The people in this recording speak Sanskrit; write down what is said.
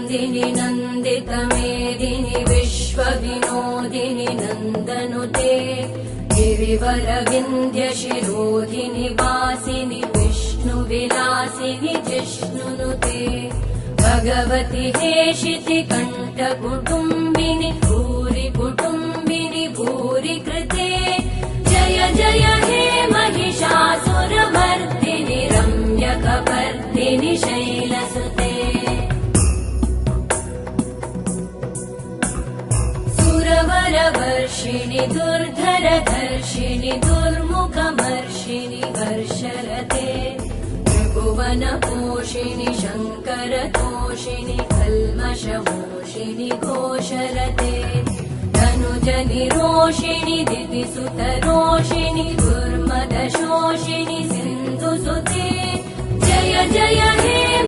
नन्दिनि नन्दितमेदिनि विश्वविनोदिनि नन्दनुते गिरिवरविन्ध्यशिरोधिनि वासिनि विष्णुविलासिनि जिष्णुनुते भगवति हेशिति कण्ठकुटुम्बिनि भूरि कुटुम्बिनि भूरि कृते जय जय हे महिषासुरमर्दिनि रम्यकपर्दिनि शैलसुते सुरवरवर्षिणि दुर्धरधर्षिणि दुर्मुखमर्षिणि वर्षरते त्रिभुवनपोषिणि शङ्करतोषिणि कल्मषमोषिणि घोषरते धनुजनिरोषिणि दितिसुतरोषिणि दुर्मदशोषिणि सिन्धुसुते जय जय हे